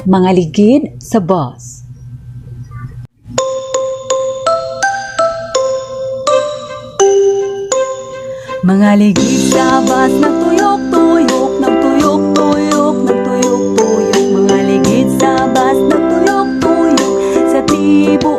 Mga ligid sa bus. Mga ligid sa bus, nagtuyok-tuyok, nagtuyok-tuyok, nagtuyok-tuyok. Mga ligid sa bus, nagtuyok-tuyok sa tibo